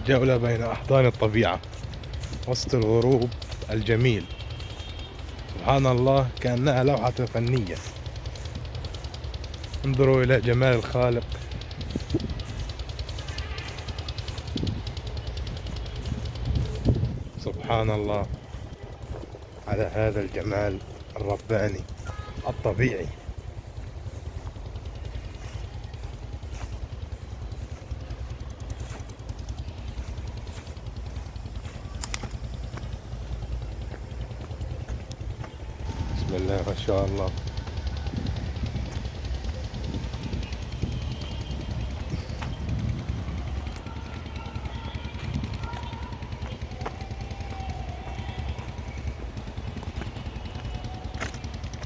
جولة بين أحضان الطبيعة وسط الغروب الجميل. سبحان الله، كأنها لوحة فنية. انظروا إلى جمال الخالق. سبحان الله على هذا الجمال الرباني الطبيعي. بسم الله ما شاء الله.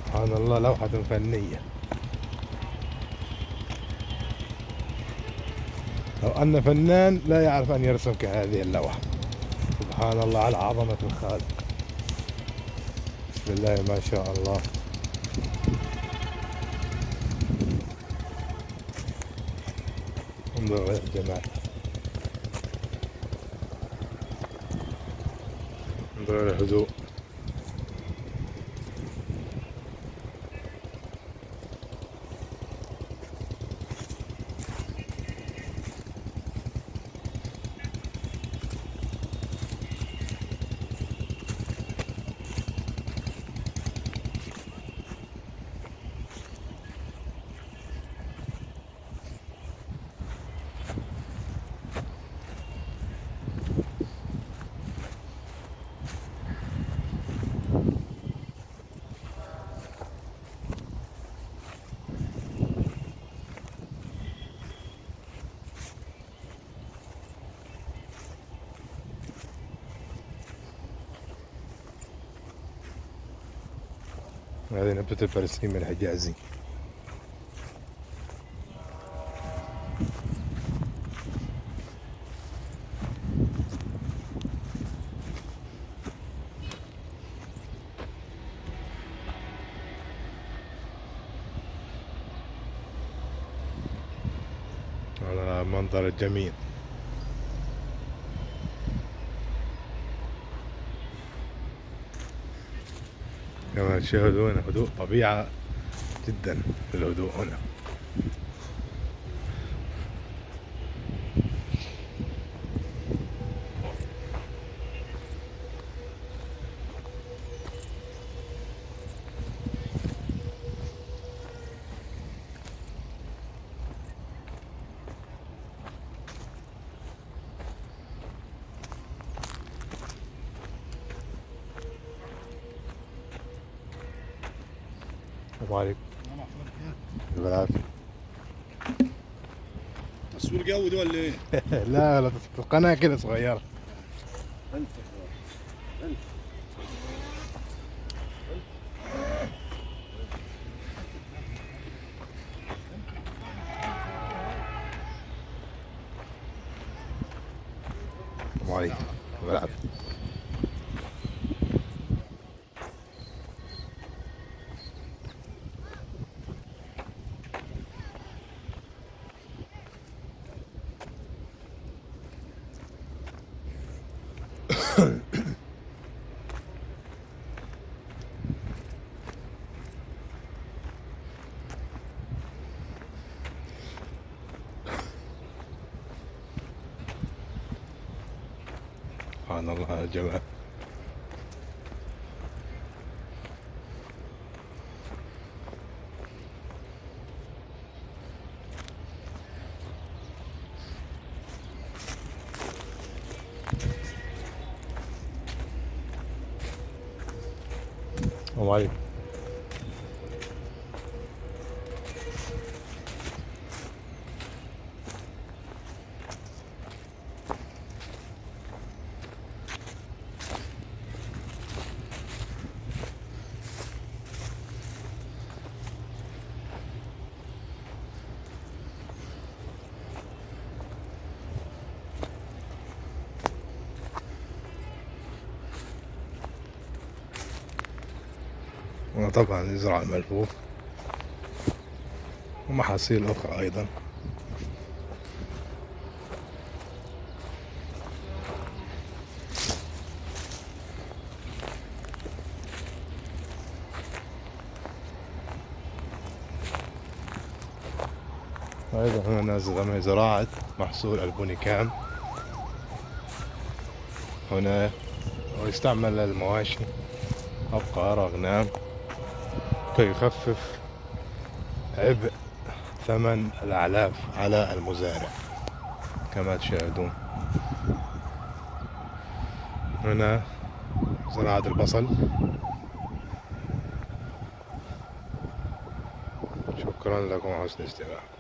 سبحان الله، لوحة فنية. لو أن فنان لا يعرف أن يرسم كهذه اللوحة. سبحان الله على عظمة الخالق. بسم الله ما شاء الله. انظروا إلى الجمال، انظروا إلى الهدوء. هذه نبتة البرسيم الحجازي. هذا المنظر الجميل. كما تشاهدون هدوء طبيعة جدا في الهدوء هنا. السلام عليكم. بالعافية. تصوير قوي ده ولا ايه؟ لا القناة كده صغيرة. السلام عليكم. بالعافية. سبحان الله على الجمال. السلام عليكم. وطبعا يزرع الملفوف ومحاصيل أخرى أيضا. أيضا هنا زراعة محصول البونيكام. هنا ويستعمل للمواشي أبقار أغنام كي يخفف عبء ثمن الأعلاف على المزارع كما تشاهدون. هنا زراعة البصل. شكرا لكم على حسن استماعكم.